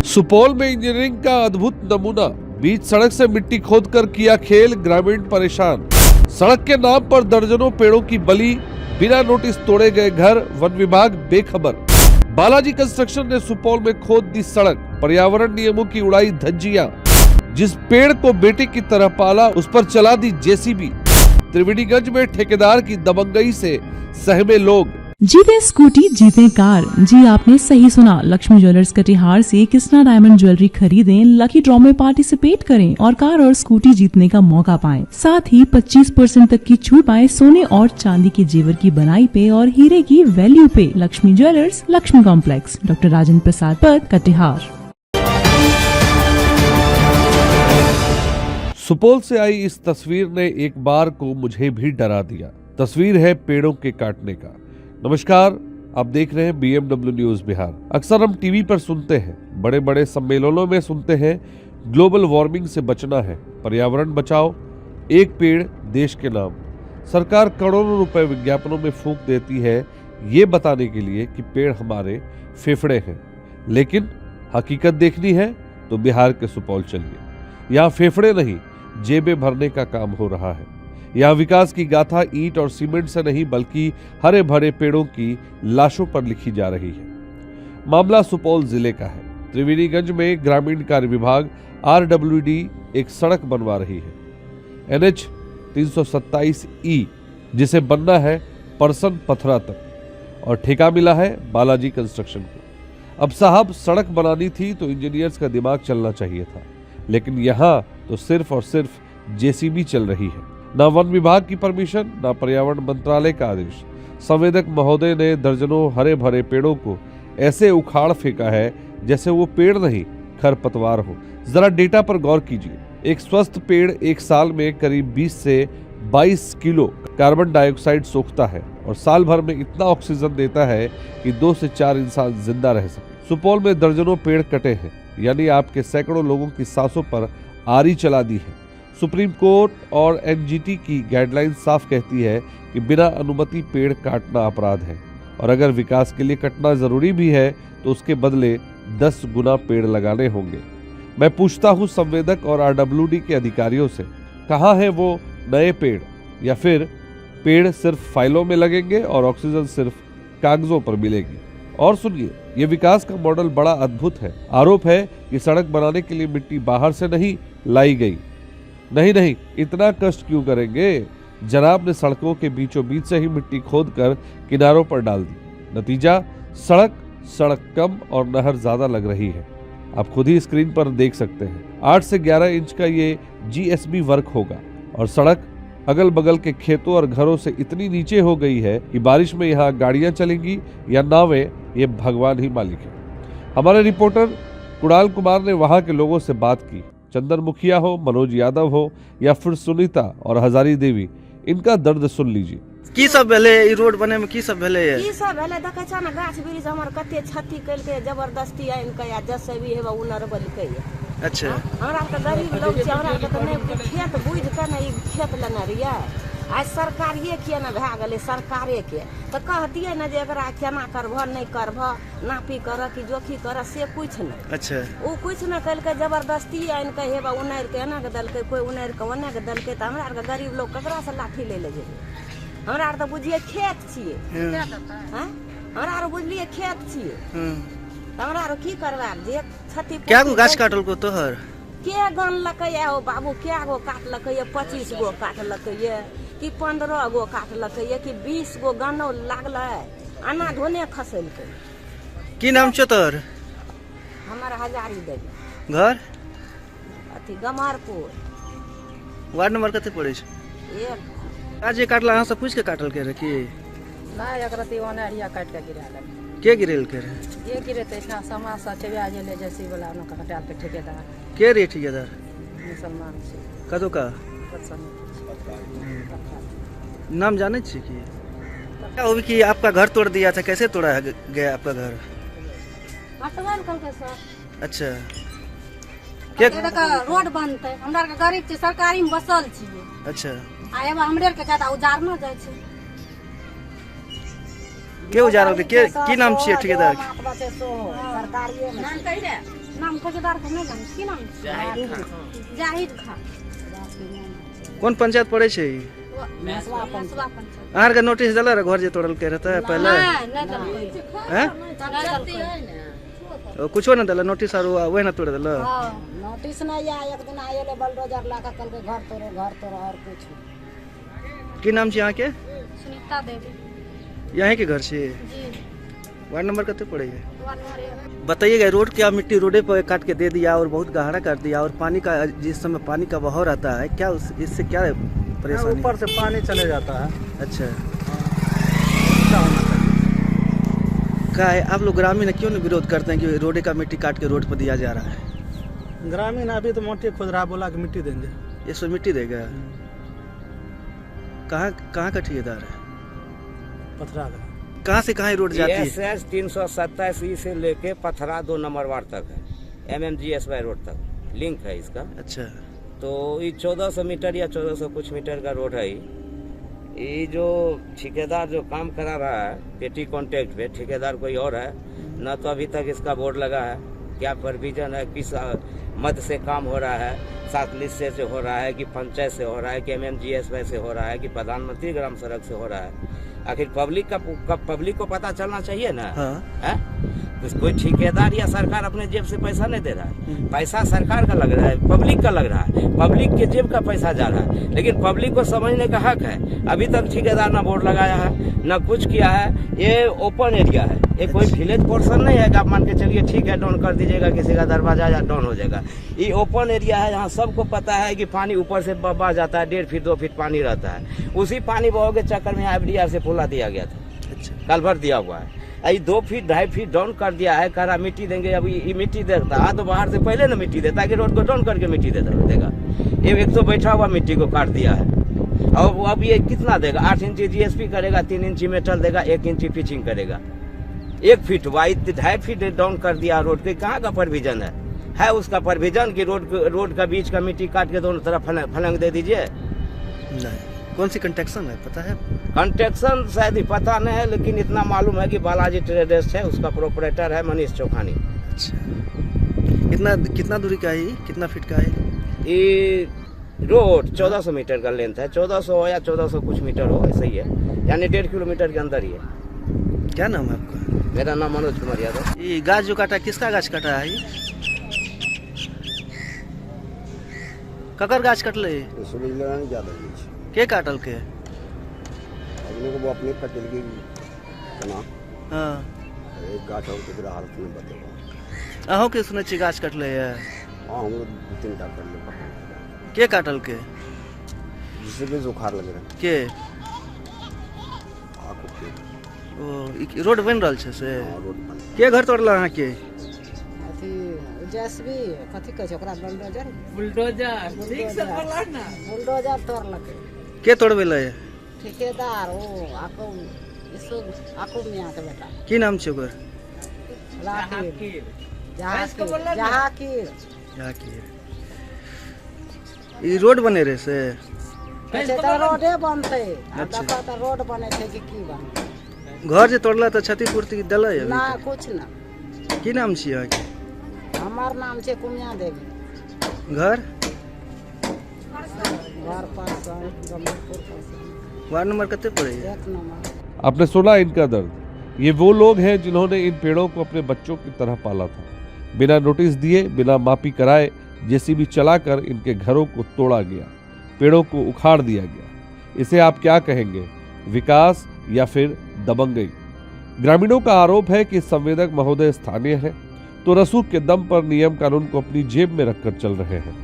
सुपौल में इंजीनियरिंग का अद्भुत नमूना, बीच सड़क से मिट्टी खोदकर किया खेल, ग्रामीण परेशान। सड़क के नाम पर दर्जनों पेड़ों की बलि, बिना नोटिस तोड़े गए घर, वन विभाग बेखबर। बालाजी कंस्ट्रक्शन ने सुपौल में खोद दी सड़क, पर्यावरण नियमों की उड़ाई धज्जियां। जिस पेड़ को बेटे की तरह पाला, उस पर चला दी जेसीबी। त्रिवेणीगंज में ठेकेदार की दबंगई से सहमे लोग। जीते स्कूटी जीते कार। जी आपने सही सुना, लक्ष्मी ज्वेलर्स कटिहार से कृष्णा डायमंड ज्वेलरी खरीदें, लकी ड्रॉ में पार्टिसिपेट करें और कार और स्कूटी जीतने का मौका पाएं। साथ ही 25% तक की छूट पाएं सोने और चांदी के जेवर की बनाई पे और हीरे की वैल्यू पे। Lakshmi jewellers, Lakshmi complex, doctor Rajendra Prasad Path, Katihar. Supaul से आई इस तस्वीर ने एक बार को मुझे भी डरा दिया। तस्वीर है पेड़ों के काटने का। नमस्कार, आप देख रहे हैं BMW न्यूज बिहार। अक्सर हम टीवी पर सुनते हैं, बड़े बड़े सम्मेलनों में सुनते हैं, ग्लोबल वार्मिंग से बचना है, पर्यावरण बचाओ, एक पेड़ देश के नाम। सरकार करोड़ों रुपए विज्ञापनों में फूंक देती है ये बताने के लिए कि पेड़ हमारे फेफड़े हैं। लेकिन हकीकत देखनी है तो बिहार के सुपौल चलिए। यहाँ फेफड़े नहीं, जेबें भरने का काम हो रहा है। यहाँ विकास की गाथा ईंट और सीमेंट से नहीं बल्कि हरे भरे पेड़ों की लाशों पर लिखी जा रही है। मामला सुपौल जिले का है। त्रिवेणीगंज में ग्रामीण कार्य विभाग RWD एक सड़क बनवा रही है, NH 327E, जिसे बनना है परसन पथरा तक, और ठेका मिला है बालाजी कंस्ट्रक्शन को। अब साहब, सड़क बनानी थी तो इंजीनियर्स का दिमाग चलना चाहिए था, लेकिन यहाँ तो सिर्फ और सिर्फ जेसीबी चल रही है। ना वन विभाग की परमिशन, ना पर्यावरण मंत्रालय का आदेश। संवेदक महोदय ने दर्जनों हरे भरे पेड़ों को ऐसे उखाड़ फेंका है जैसे वो पेड़ नहीं, खरपतवार हो। जरा डेटा पर गौर कीजिए। एक स्वस्थ पेड़ एक साल में करीब 20 से 22 किलो कार्बन डाइऑक्साइड सोखता है और साल भर में इतना ऑक्सीजन देता है कि 2 से 4 इंसान जिंदा रह सके। सुपौल में दर्जनों पेड़ कटे हैं, यानी आपके सैकड़ों लोगों की सांसों पर आरी चला दी है। सुप्रीम कोर्ट और NGT की गाइडलाइन साफ कहती है कि बिना अनुमति पेड़ काटना अपराध है, और अगर विकास के लिए कटना जरूरी भी है तो उसके बदले 10 गुना पेड़ लगाने होंगे। मैं पूछता हूँ संवेदक और RWD के अधिकारियों से, कहाँ है वो नए पेड़, या फिर पेड़ सिर्फ फाइलों में लगेंगे और ऑक्सीजन सिर्फ कागजों पर मिलेगी। और सुनिए, ये विकास का मॉडल बड़ा अद्भुत है। आरोप है कि सड़क बनाने के लिए मिट्टी बाहर से नहीं लाई गई। नहीं, इतना कष्ट क्यों करेंगे? जनाब ने सड़कों के बीचों बीच से ही मिट्टी खोदकर किनारों पर डाल दी। नतीजा, सड़क कम और नहर ज्यादा लग रही है। आप खुद ही स्क्रीन पर देख सकते हैं। 8 से 11 इंच का ये GSB वर्क होगा, और सड़क अगल बगल के खेतों और घरों से इतनी नीचे हो गई है कि बारिश में यहाँ गाड़ियां चलेंगी या नावें, ये भगवान ही मालिक है। हमारे रिपोर्टर कुणाल कुमार ने वहां के लोगों से बात की। चंदन मुखिया हो, मनोज यादव हो, या फिर सुनीता और हजारी देवी, इनका दर्द सुन लीजिए। की सब भेले ई रोड बने में? की सब भेले है? की सब भेले देखे छ ना, गाछ वृक्ष हमर कते क्षति कइल के जबरदस्ती आइन के या जसबी हेबा उनर बलकै। अच्छा, हमरा त गरीब लोग छै, हमरा त नै खेत बुझ के नै खेत लेने रिया। आज सरकारिए के ना भए गेलै, सरकारे के त कहतियै ना जे एकरा केना करभ, नै करभ, नापी कर कि जोखी कर, से कुछ नै। अच्छा, ओ कुछ न कइल के जबरदस्ती आइन के हेबा उनर के एना के दलकै, कोई उनर के ओने के दलकै, त हमरा के गरीब लोग ककरा से लाठी ले ले जेबै? हमरा आर त बुझिए खेत छियै, हैं? हमरा आर बुझलिए खेत छियै, हमरा आर की करबा? जे क्षति क्या गो गाछ काटल को तोहर? के गनलकै या हो बाबू, क्या गो काटलकै या? 25 गो काटलकै या कि 15 गो काटलकै या कि 20 गो गनो लागलै, अना धोने खसलकै। की नाम छ तोहर? हमर हजारी देवी। घर अथी गमारपुर। वार्ड नंबर कते पड़े छ? 1। आज ये काटला, अहाँ से पूछ के काटल के रे की? नहीं, एकरती ओनरिया काट के गिरा ले। के गिरेल के रे? ये गिरेते इतना समाज सा चबा जेले जैसी वाला न कटाल के ठेकेदार के रे ठेकेदार? मुसलमान से कदो का नाम जाने छी की? क्या हो कि आपका घर तोड़ दिया था, कैसे तोड़ा गया आपका घर? पटवन कल के सर। अच्छा, के रोड बनते, हमरा के गरीब छी, सरकारी में बसल छी। अच्छा, आ एबा हमरे के ज्यादा उजार न जाय छै। के उजारल के की नाम छियै ठेकेदार? सरकारिए में नाम कहि रे। नाम ठेकेदार का नहीं जाने की नाम जाहिद खान कौन पंचायत पड़े छे ई? मेसवा पंचायत अहाँ के नोटिस दिला रहे घर जे तोड़ल के रहता है पहले नहीं दलकै हैं कुछो ना दिला नोटिस और वही ना तोड़ दिला हां नोटिस नहीं आया एक दिन आए ले बलडोजर लाकर कल के घर तोड़ो और कुछ की नाम छे यहाँ के सुनीता देवी यहाँ के घर छे जी वार्ड नंबर कितने पड़े है वार्ड नंबर 1 बताइएगा रोड क्या मिट्टी रोडे पर काट के दे दिया और बहुत गहरा कर दिया और पानी का जिस समय पानी का बहाव रहता है क्या इससे क्या परेशानी ऊपर से पानी चले जाता है। अच्छा क्या है आप लोग ग्रामीण क्यों नहीं विरोध करते हैं कि रोडे का मिट्टी काट के रोड पर दिया जा रहा है? ग्रामीण अभी तो मोटे खुदरा बोला कि मिट्टी देंगे। ये सब मिट्टी देगा कहाँ कहाँ का ठेकेदार है पथरा का कहाँ से कहाँ रोड जाती है? SS 327 से लेके पथरा 2 नंबर वार्ड तक है MMGSY रोड तक लिंक है इसका। अच्छा तो ये 1400 मीटर या 1400 कुछ मीटर का रोड है। ये जो ठेकेदार जो काम करा रहा है पेटी कॉन्ट्रैक्ट पे ठेकेदार कोई और है न तो अभी तक इसका बोर्ड लगा है क्या प्रोविजन है किस मद से काम हो रहा है 7 लिस्ट से हो रहा है कि पंचायत से हो रहा है कि MMGSY से हो रहा है कि प्रधानमंत्री ग्राम सड़क से हो रहा है। आखिर पब्लिक को पता चलना चाहिए ना। हाँ। है? तो कोई ठेकेदार या सरकार अपने जेब से पैसा नहीं दे रहा है पैसा सरकार का लग रहा है पब्लिक का लग रहा है पब्लिक के जेब का पैसा जा रहा है लेकिन पब्लिक को समझने का हक है। अभी तक ठेकेदार ना बोर्ड लगाया है ना कुछ किया है। ये ओपन एरिया है ये कोई विलेज पोर्शन नहीं है कि आप मान के चलिए ठीक है डाउन कर दीजिएगा किसी का दरवाजा या डाउन हो जाएगा। ये ओपन एरिया है यहाँ सबको पता है कि पानी ऊपर से बह जाता है 1.5 फीट 2 फीट पानी रहता है। उसी पानी बहाव के चक्कर में IBDR से पुला दिया गया था। अच्छा कलभर दिया हुआ है 2 फीट 2.5 फीट डाउन कर दिया है करा मिट्टी देंगे। अब ये मिट्टी देता है तो बाहर से पहले ना मिट्टी देता है कि रोड को डाउन करके मिट्टी देगा। ये एक तो बैठा हुआ मिट्टी को काट दिया है और अब ये कितना देगा 8 इंची GSP करेगा 3 इंची मेटल देगा 1 इंची पिचिंग करेगा 1 फीट वाइड 2.5 फीट डाउन कर दिया रोड के। कहाँ का प्रोविजन है उसका प्रोविजन कि रोड का बीच का मिट्टी काट के दोनों तरफ फलंग दे दीजिए। नहीं कौन सी कंस्ट्रक्शन है पता है? कंस्ट्रक्शन शायद ही पता नहीं है लेकिन इतना मालूम है कि बालाजी ट्रेडर्स है उसका प्रोपरेटर है मनीष चौखानी। अच्छा कितना दूरी का है कितना फीट का है? ये रोड 1400 मीटर का लेंथ है 1400 या 1400 कुछ मीटर हो ऐसा ही है यानी 1.5 किलोमीटर के अंदर ही है। क्या नाम है आपका? मेरा नाम मनोज कुमार यादव। ये गाछ जो काटा किसका गाछ काटा है? ककर गाछ कटले के काटल के? वो अपने कटल की तना हाँ एक गाछ और किधर हालत में बतेगा अहों के सुने छी गाछ कटले है। हाँ हम लोग 2-3 टा कर ले के काटल के? जिससे भी जुखार लग रहा है के आँखों के ओ रोड बन रहल छै से रोड बन के घर तोड़ला अहाँ के? अथी जेसीबी कथी कहै छै ओकरा बुलडोजर ठीक से बोला ना बुलडोजर तोड़लकै के तोड़बेले? ठेकेदार ओ आकू मियां के बेटा की नाम छै ओकर? जहाकीर ई रोड बने रहे से रोडे बनते रोड बने थे कि की बनते घर जे तोड़ला तो क्षतिपूर्ति दिले ना कुछ ना। की नाम छी अहाँ के? हमार नाम छै कुमिया देवी। घर पास गंभीरपुर पास वार्ड नंबर कितने पड़े है? 1 नंबर। आपने सुना इनका दर्द। ये वो लोग हैं जिन्होंने इन पेड़ों को अपने बच्चों की तरह पाला था। बिना नोटिस दिए बिना मापी कराए जेसीबी चलाकर इनके घरों को तोड़ा गया पेड़ों को उखाड़ दिया गया। इसे आप क्या कहेंगे, विकास या फिर दबंगई? ग्रामीणों का आरोप है कि संवेदक महोदय स्थानीय है तो रसूख के दम पर नियम कानून को अपनी जेब में रखकर चल रहे हैं।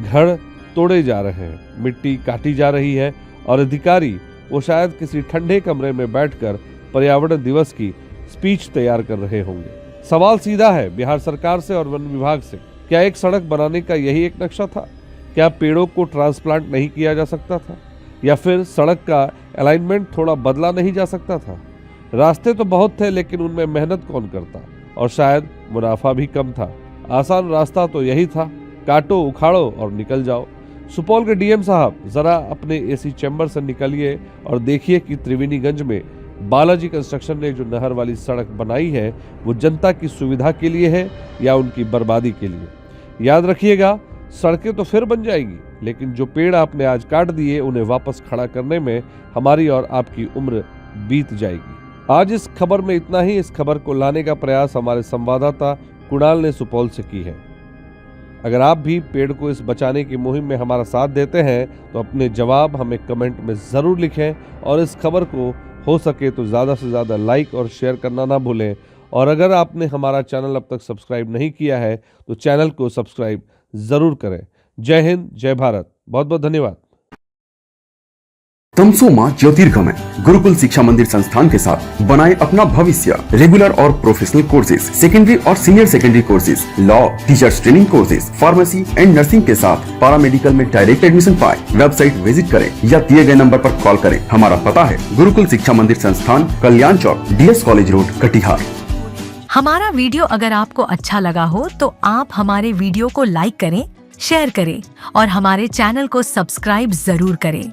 घर तोड़े जा रहे हैं, मिट्टी काटी जा रही है और अधिकारी वो शायद किसी ठंडे कमरे में बैठकर पर्यावरण दिवस की स्पीच तैयार कर रहे होंगे। सवाल सीधा है बिहार सरकार से और वन विभाग से, क्या एक सड़क बनाने का यही एक नक्शा था? क्या पेड़ों को ट्रांसप्लांट नहीं किया जा सकता था? या फिर सड़क का अलाइनमेंट थोड़ा बदला नहीं जा सकता था? रास्ते तो बहुत थे लेकिन उनमें मेहनत कौन करता और शायद मुनाफा भी कम था। आसान रास्ता तो यही था, काटो उखाड़ो और निकल जाओ। सुपौल के डीएम साहब जरा अपने एसी चैम्बर से निकलिए और देखिए कि त्रिवेणीगंज में बालाजी कंस्ट्रक्शन ने जो नहर वाली सड़क बनाई है वो जनता की सुविधा के लिए है या उनकी बर्बादी के लिए? याद रखिएगा, सड़कें तो फिर बन जाएगी, लेकिन जो पेड़ आपने आज काट दिए उन्हें वापस खड़ा करने में हमारी और आपकी उम्र बीत जाएगी। आज इस खबर में इतना ही। इस खबर को लाने का प्रयास हमारे संवाददाता कुणाल ने सुपौल से की है। अगर आप भी पेड़ को इस बचाने की मुहिम में हमारा साथ देते हैं तो अपने जवाब हमें कमेंट में जरूर लिखें और इस खबर को हो सके तो ज़्यादा से ज़्यादा लाइक और शेयर करना ना भूलें। और अगर आपने हमारा चैनल अब तक सब्सक्राइब नहीं किया है तो चैनल को सब्सक्राइब जरूर करें। जय हिंद, जय भारत। बहुत बहुत धन्यवाद। तमसोमा ज्योतिर्गमय गुरुकुल शिक्षा मंदिर संस्थान के साथ बनाए अपना भविष्य। रेगुलर और प्रोफेशनल कोर्सेज, सेकेंडरी और senior secondary courses, law, teachers training courses, pharmacy and nursing के साथ पैरामेडिकल में डायरेक्ट एडमिशन पाए। वेबसाइट विजिट करें या दिए गए नंबर पर कॉल करें। हमारा पता है गुरुकुल शिक्षा मंदिर संस्थान, कल्याण चौक, DS कॉलेज रोड, कटिहार। हमारा वीडियो अगर आपको अच्छा लगा हो तो आप हमारे वीडियो को लाइक करें, शेयर करें और हमारे चैनल को सब्सक्राइब जरूर करें।